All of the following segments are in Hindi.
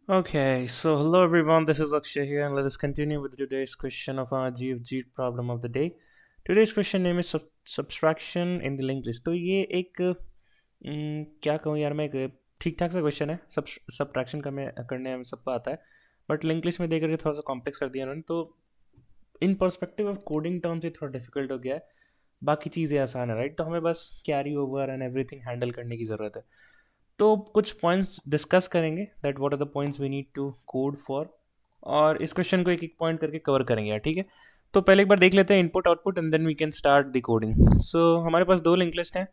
Okay, so hello everyone, this is Akshay here, and let us continue with today's question of our GFG problem of the day. Today's question name is subtraction in the linked list. तो ये एक क्या कहूँ यार, मैं एक ठीक ठाक सा क्वेश्चन है। सब्ट्रैक्शन करने हमें सबको आता है, बट लिंक लिस्ट में दे करके थोड़ा सा कॉम्प्लेक्स कर दिया उन्होंने, तो in perspective of coding terms ये थोड़ा डिफिकल्ट हो गया है। बाकी चीज़ें आसान है, राइट? तो हमें बस carry over and everything handle करने की ज़रूरत है। तो कुछ पॉइंट्स डिस्कस करेंगे, that what are the points we need to code for, और इस क्वेश्चन को एक एक पॉइंट करके कवर करेंगे यार, ठीक है? तो पहले एक बार देख लेते हैं input output and then we can start the coding. So हमारे पास दो लिंक लिस्ट हैं,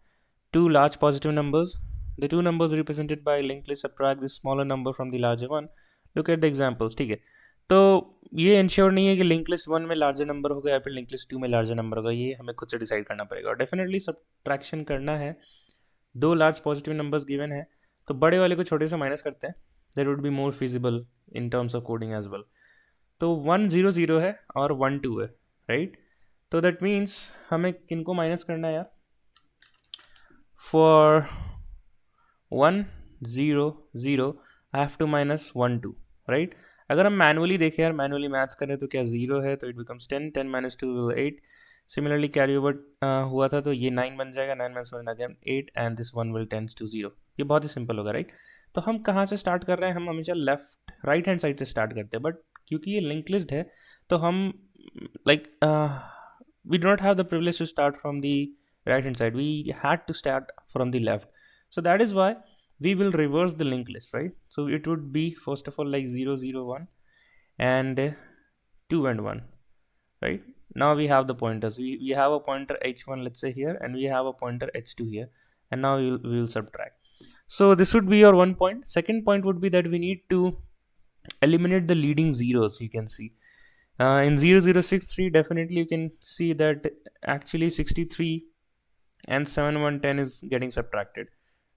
two large positive numbers. The two numbers represented by link list subtract the smaller number from the larger one. Look at the examples, ठीक है? तो ये इंश्योर नहीं है कि लिंक लिस्ट वन में लार्जर नंबर होगा या फिर लिंक लिस्ट टू में लार्जर नंबर होगा, ये हमें खुद से डिसाइड करना पड़ेगा। और डेफिनेटली सब्ट्रैक्शन करना है, दो लार्ज पॉजिटिव नंबर्स गिवन है, तो बड़े वाले को छोटे से माइनस करते हैं, that would be more feasible in terms of coding as well. तो 1 0 0 है और 1 2 है, राइट? तो दैट मीन्स हमें किनको माइनस करना है यार? For 1 0 0 I have to minus 1 2, right? अगर हम मैनुअली देखें यार, मैनुअली मैथ्स करें तो क्या 0 है तो it becomes 10, 10 minus 2 will 8। Similarly carry over हुआ था तो ये 9 बन जाएगा, 9 माइनस 1 again 8 and this 1 will tends to 0। ये बहुत ही सिंपल होगा, राइट? तो हम कहाँ से स्टार्ट कर रहे हैं? हम हमेशा लेफ्ट राइट हैंड साइड से स्टार्ट करते हैं, बट क्योंकि ये लिंक लिस्ट है तो हम like we do not have the privilege to start from the right hand side. We had to start from the left. So that is why we will reverse the linked list, right? So it would be first of all like 0 0 1 and 2 and 1, right? Now we have the pointers. We have a pointer h1, let's say here, and we have a pointer h2 here, and now we will subtract. So this would be your one point. Second point would be that we need to eliminate the leading zeros. You can see in 0063 definitely you can see that actually 63 and 7110 is getting subtracted,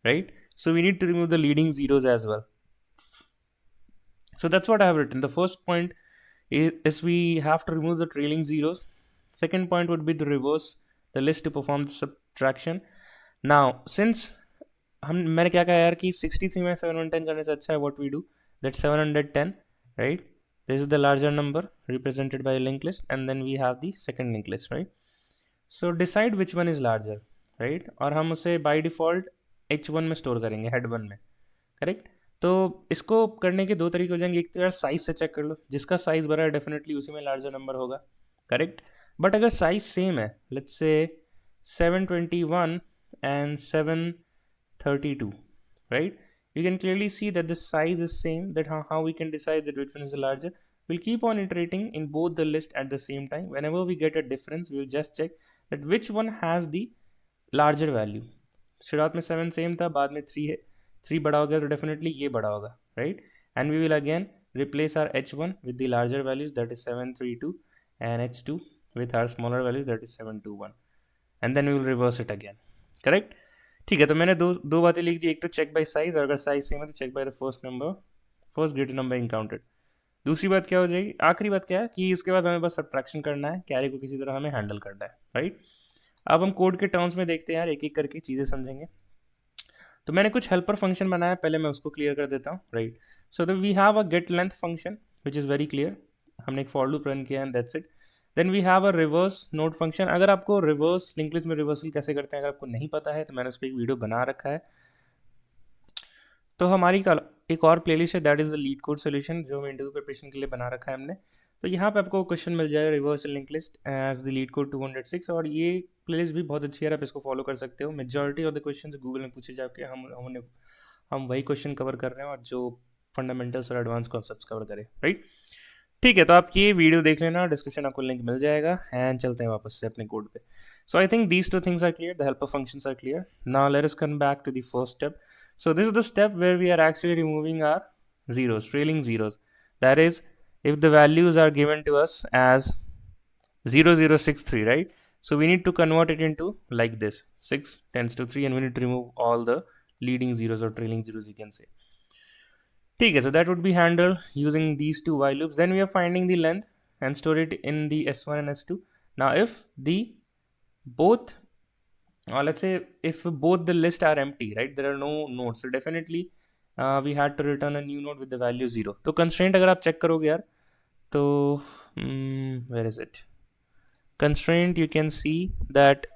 right? So we need to remove the leading zeros as well. So that's what I have written. The first point is we have to remove the trailing zeros. Second point would be to reverse the list to perform the subtraction. Now since मैंने क्या कहा यार कि 63 में 710 करने से अच्छा है, what we do, that 710, right? This is the larger number represented by a linked list, and then we have the second linked list, right? So decide which one is larger, right? और हम उसे by default h1 में स्टोर करेंगे, head 1 में, करेक्ट? तो इसको करने के दो तरीके हो जाएंगे। एक तो यार साइज से चेक कर लो, जिसका साइज बड़ा है डेफिनेटली उसी में लार्जर नंबर होगा, करेक्ट? बट अगर साइज सेम है, let's say 721 and 732, right? You can clearly see that the size is same, that how we can decide that which one is the larger. We'll keep on iterating in both the list at the same time. Whenever we get a difference, we will just check that which one has the larger value. शुरुआत में 7 सेम था, बाद में 3 है, 3 बड़ा हो गया तो डेफिनेटली ये बड़ा होगा, right? And we will again replace our h1 with the larger values, that is 732, and h2 with our smaller values, that is 721, and then we will reverse it again, correct? ठीक है, तो मैंने दो दो बातें लिख दी। एक तो चेक बाय साइज, और अगर साइज सेम है तो check by the first greater number encountered. दूसरी बात क्या हो जाएगी, आखिरी बात क्या है कि उसके बाद हमें बस सब्ट्रैक्शन करना है, कैरी को किसी तरह हमें हैंडल करना है, राइट? अब हम कोड के टर्म्स में देखते हैं यार, एक एक करके चीज़ें समझेंगे। तो मैंने कुछ हेल्पर फंक्शन बनाया, पहले मैं उसको क्लियर कर देता हूँ, right? So we have a get length function which is very clear. हमने एक फॉर लूप रन किया and that's it. Then we have a reverse node function. अगर आपको रिवर्स लिंक लिस्ट में रिवर्सल कैसे करते हैं अगर आपको नहीं पता है तो मैंने उस पर एक वीडियो बना रखा है। तो हमारी एक और प्लेलिस्ट है, that is the leet code solution, जो इंटरव्यू प्रिपरेशन के लिए बना रखा है हमने। तो यहाँ पे आपको क्वेश्चन मिल जाएगा, reverse link list as the LeetCode 206, और ये प्लेलिस्ट भी बहुत अच्छी है, आप इसको फॉलो कर सकते हो। Majority of the question Google में पूछे जाके हम वही क्वेश्चन कवर कर रहे हैं, और जो फंडामेंटल्स और एडवांस कॉन्सेप्ट्स कवर करें, राइट? ठीक है, तो आप ये वीडियो देख लेना, डिस्क्रिप्शन आपको लिंक मिल जाएगा, एंड चलते हैं वापस से अपने कोड पे। So I think these two things are clear, the helper functions are clear. Now let us come back to the first step. So this is the step where we are actually removing our zeros, trailing zeros. That is, if the values are given to us as 0063, right? So we need to convert it into like this, 6 tends to 3, and we need to remove all the leading zeros or trailing zeros, you can say. Okay, so that would be handled using these two while loops. Then we are finding the length and store it in the S1 and S2. Now if the both let's say if both the lists are empty, right, there are no nodes, so definitely we had to return a new node with the value 0. तो कंस्ट्रेंट अगर आप चेक करोगे यार, तो where is it, constraint you can see that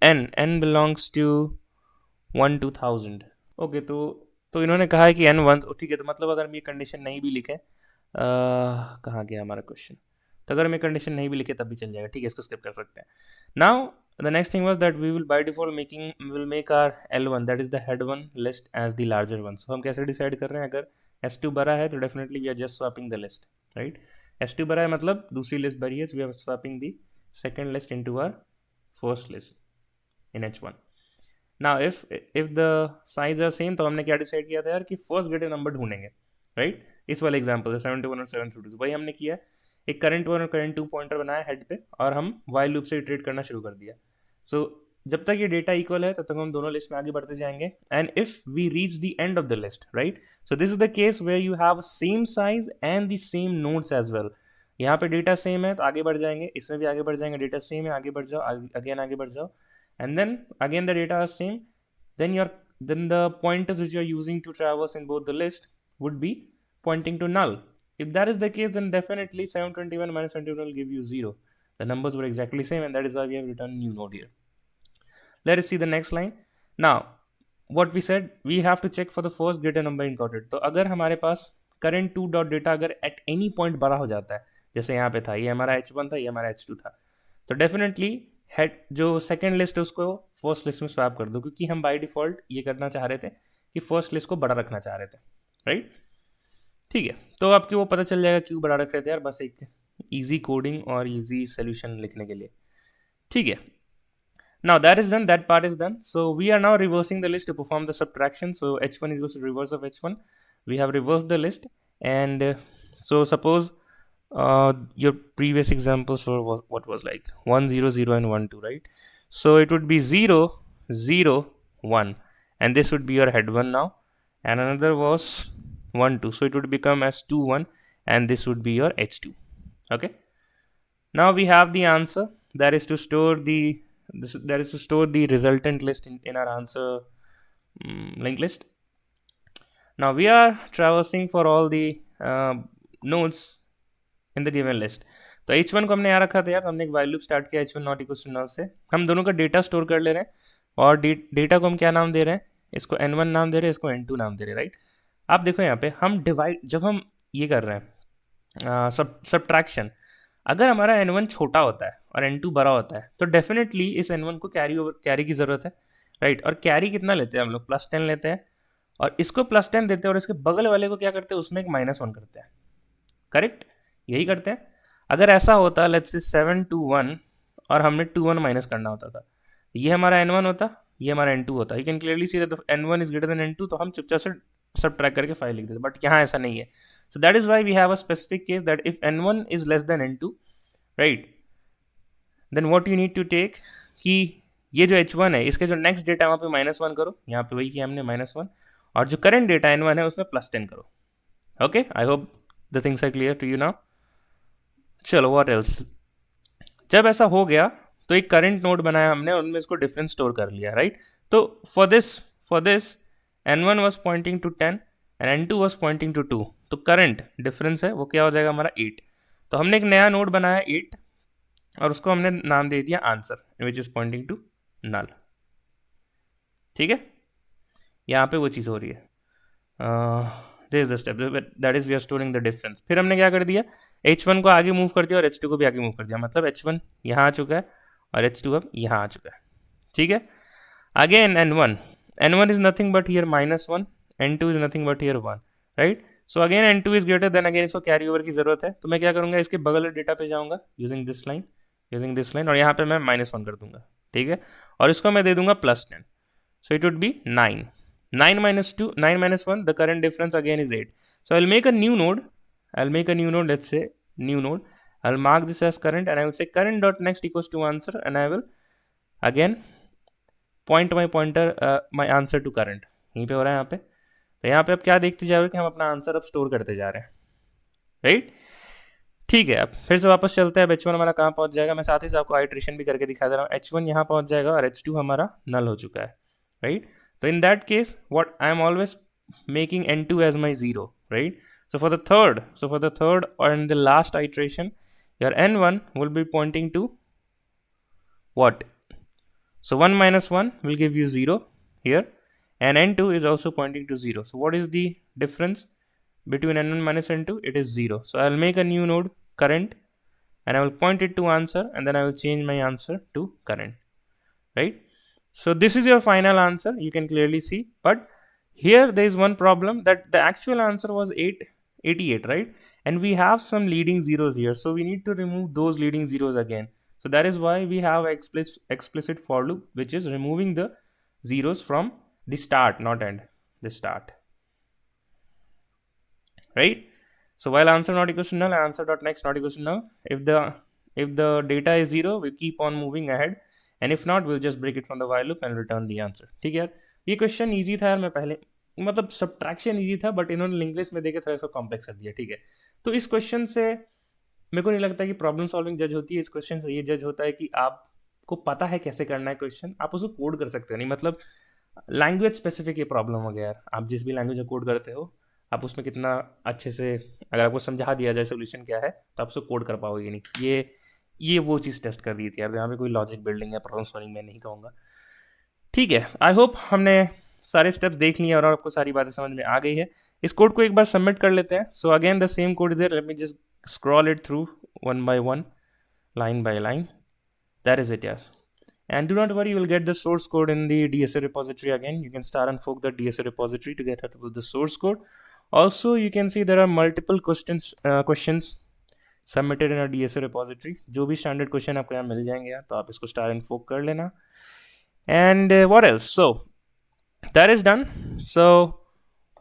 n belongs to 1 to 1000. Okay, तो इन्होंने कहा है कि n 1, ठीक है. तो मतलब अगर हम ये कंडीशन नहीं भी लिखें, कहाँ गया हमारा क्वेश्चन, तो अगर हम ये कंडीशन नहीं भी लिखे तब भी चल जाएगा, ठीक है, इसको स्किप कर सकते हैं. Now the next thing was that we will by default will make our L1 that is the head one list as the larger one. So हम कैसे डिसाइड कर रहे हैं, अगर S2 बड़ा है तो definitely we are just swapping the list, right. S2 बड़ा है मतलब दूसरी लिस्ट बड़ी है, so we are swapping the second list into our first list in H1. Now if the size are same, तो हमने क्या डिसाइड किया था यार कि फर्स्ट ग्रेटेड नंबर ढूंढेंगे, राइट. इस वाले एग्जांपल से 71 और 732, वही हमने किया. एक करंट 1 और करंट 2 पॉइंटर बनाया हेड पे, और हम वाइल लूप से इटरेट करना शुरू कर दिया. सो जब तक ये डेटा इक्वल है तब तक हम दोनों लिस्ट में आगे बढ़ते जाएंगे. And if we reach the end of the list, right, so this is the case where you have same size and the same nodes as well. यहाँ पे डेटा सेम है तो आगे बढ़ जाएंगे, इसमें भी आगे बढ़ जाएंगे, डेटा सेम है, आगे बढ़ जाओ, अगेन आगे बढ़ जाओ, and then again the data are same, then the pointers which you are using to traverse in both the list would be pointing to null. If that is the case, then definitely 721 minus 71 will give you 0. The numbers were exactly same, and that is why we have written new node here. Let us see the next line. Now what we said, we have to check for the first greater number encountered. तो अगर हमारे पास current 2 dot data अगर at any point बड़ा हो जाता है, जैसे यहाँ पे था, ये हमारा H1 था, ये हमारा H2 था, तो डेफिनेटली हेड जो सेकंड लिस्ट है उसको फर्स्ट लिस्ट में स्वैप कर दो, क्योंकि हम बाय डिफॉल्ट ये करना चाह रहे थे कि फर्स्ट लिस्ट को बड़ा रखना चाह रहे थे, राइट. ठीक है, तो आपको वो पता चल जाएगा क्यों बड़ा रख रहे थे यार, बस एक इजी कोडिंग और इजी सोल्यूशन लिखने के लिए. ठीक है, now that is done, that part is done. So we are now reversing the list to perform the subtraction. So H1 is to reverse of H1. We have reverse the list, and so suppose your previous examples were what was like 1 0 0 and 1 2, right? So it would be 0 0 1, and this would be your head 1 now, and another was 1 2, so it would become as 2 1, and this would be your H2. Okay, now we have the answer, that is to store the resultant list in our answer linked list. Now we are traversing for all the nodes in the given list. तो H1 को हमने यहाँ रखा था यार, तो हमने एक वाइल लूप स्टार्ट किया H1 not equal to null से. हम दोनों का डेटा स्टोर कर ले रहे हैं, और डेटा को हम क्या नाम दे रहे हैं, इसको N1 नाम दे रहे हैं, इसको N2 नाम दे रहे हैं, राइट. आप देखो यहाँ पे हम डिवाइड, जब हम ये कर रहे हैं सब्ट्रैक्शन, अगर हमारा N1 छोटा होता है और N2 बड़ा होता है, तो डेफिनेटली इस N1 को कैरी की ज़रूरत है, राइट. और कैरी कितना लेते हैं हम लोग, +10 लेते हैं, और इसको +10 देते हैं, और इसके बगल वाले को क्या करते हैं, उसमें एक -1 करते हैं, करेक्ट, यही करते हैं. अगर ऐसा होता लेट्स से 7 2 1, और हमने 2 1 माइनस करना होता था, ये हमारा N1 होता, ये हमारा N2 होता. You can clearly see that N1 is greater than N2, तो हम चुपचाप से सब्ट्रैक्ट करके 5 लिख देते, बट यहाँ ऐसा नहीं है. So that is why we have a specific case that if N1 is less than N2, right, then what you need to take, कि ये जो H1 है इसके जो नेक्स्ट डेटा वहाँ पे -1 करो, यहाँ पे वही किया हमने -1, और जो करंट डेटा N1 है उसमें +10 करो. Okay, I hope the things are clear to you now. चलो, व्हाट एल्स. जब ऐसा हो गया तो एक करंट नोड बनाया हमने, उनमें इसको डिफरेंस स्टोर कर लिया, राइट. तो for this N1 was pointing to 10 and N2 was pointing to 2. तो करंट डिफरेंस है वो क्या हो जाएगा हमारा 8. तो हमने एक नया नोड बनाया 8, और उसको हमने नाम दे दिया answer, which is pointing to null. ठीक है, यहाँ पे वो चीज़ हो रही है. This is the step, that is we are storing the difference. फिर हमने क्या कर दिया, H1 को आगे मूव कर दिया और H2 को भी आगे मूव कर दिया, मतलब H1 यहाँ आ चुका है और H2 अब यहाँ आ चुका है. ठीक है, again N1 is nothing but here -1, N2 is nothing but here 1, right. So again N2 is greater than, again इसको कैरी ओवर की जरूरत है, तो मैं क्या करूँगा, इसके बगल डेटा पे जाऊँगा यूजिंग दिस लाइन, और यहाँ पे मैं -1 कर दूंगा. ठीक है, और इसको मैं दे दूंगा +10, so it would be 9. 9 minus 1, the current difference again is 8. So I'll make a new node, let's say new node. I'll mark this as current, and I will say current dot next equals to answer, and I will again point my pointer my answer to current. यहीं पे हो रहा है यहाँ पे. तो यहाँ पे अब क्या देखते जा रहे हो कि हम अपना आंसर अब स्टोर करते जा रहे हैं, राइट. ठीक है, अब फिर से वापस चलते हैं. अब H1 हमारा कहाँ पहुँच जाएगा, मैं साथ ही साथ आपको आइट्रेशन भी करके दिखा दे रहा हूँ. H1 यहाँ पहुँच जाएगा और H2 हमारा नल हो चुका है, right. So in that case, what I am always making n2 as my 0, right? So for the third or in the last iteration, your n1 will be pointing to what? So 1 minus 1 will give you 0 here, and n2 is also pointing to 0. So what is the difference between n1 minus n2? It is 0. So I'll make a new node current, and I will point it to answer, and then I will change my answer to current, right? So this is your final answer, you can clearly see. But here there is one problem, that the actual answer was 888, right? And we have some leading zeros here, so we need to remove those leading zeros again. So that is why we have explicit for loop, which is removing the zeros from the start, not end, the start, right? So while answer not equals to null, answer dot next not equals to null. If the data is 0, we keep on moving ahead, and if not, we'll just break it from the while loop and return the answer. ठीक है यार, ये क्वेश्चन इजी था यार, मैं पहले मतलब सब्ट्रैक्शन इजी था, बट इन्होंने लिंक में देके थोड़ा सा कॉम्प्लेक्स कर दिया, ठीक है? तो इस क्वेश्चन से मेरे को नहीं लगता कि प्रॉब्लम सॉल्विंग जज होती है, इस क्वेश्चन से ये जज होता है कि आपको पता है कैसे करना है क्वेश्चन, आप उसको कोड कर सकते हो। नहीं मतलब लैंग्वेज स्पेसिफिक ये प्रॉब्लम हो गया यार, आप जिस भी लैंग्वेज में कोड करते हो, आप उसमें कितना अच्छे से, अगर आपको समझा दिया जाए सोल्यूशन क्या है, तो आप उसको कोड कर पाओगे नहीं। ये वो चीज़ टेस्ट कर रही थी यार, यहाँ पे कोई लॉजिक बिल्डिंग या प्रॉब्लम सॉल्विंग मैं नहीं कहूँगा। ठीक है, आई होप हमने सारे स्टेप्स देख लिए और आपको सारी बातें समझ में आ गई है। इस कोड को एक बार सबमिट कर लेते हैं। So again the same code is there, let me just scroll it through one by one, line by line. That is it, yes. And do not worry, you will get the source code in the DSA repository again. You can start and fork the DSA repository to get at the source code. Also, you can see there are multiple questions submitted in a DSA repository. जो भी standard question आपको यहाँ मिल जाएंगे यार, तो आप इसको start and fork कर लेना. And what else? So that is done. So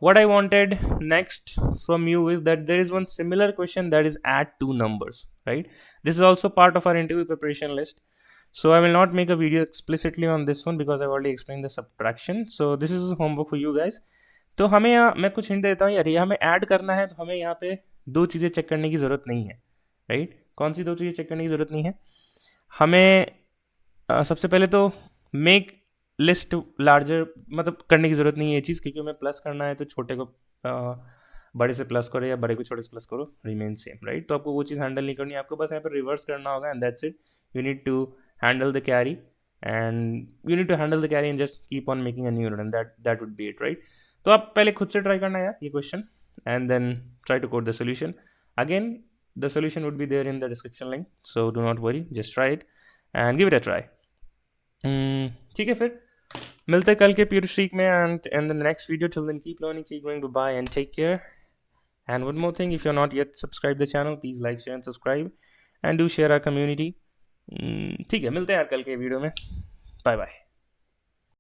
what I wanted next from you is that there is one similar question, that is add two numbers, right? This is also part of our interview preparation list. So I will not make a video explicitly on this one because I've already explained the subtraction. So this is homework for you guys. तो हमें यहाँ मैं कुछ हिंट देता हूँ यार, ये हमें ऐड करना है, तो हमें यहाँ पे दो चीज़ें चेक करने की ज़रूरत नहीं है, राइट? कौन सी दो चीज़ें चेक करने की ज़रूरत नहीं है? हमें सबसे पहले तो मेक लिस्ट लार्जर मतलब करने की ज़रूरत नहीं है ये चीज़, क्योंकि हमें प्लस करना है तो छोटे को बड़े से प्लस करो या बड़े को छोटे से प्लस करो, रिमेन सेम, राइट? तो आपको वो चीज़ हैंडल नहीं करनी है, आपको बस यहाँ पर रिवर्स करना होगा, and that's it. You need to handle the carry, and you need to handle the carry and just keep on making a new node, and that would be it, right? तो आप पहले खुद से ट्राई करना है यार ये question, and then try to code the solution. Again, the solution would be there in the description link, so do not worry, just try it and give it a try. ठीक है, फिर मिलते हैं कल के प्योर स्ट्रीक में and the next video. Till then, keep learning, keep going, bye and take care. And one more thing, if you're not yet subscribed the channel, please like, share and subscribe, and do share our community. ठीक है, मिलते हैं यार कल के वीडियो में, बाय बाय.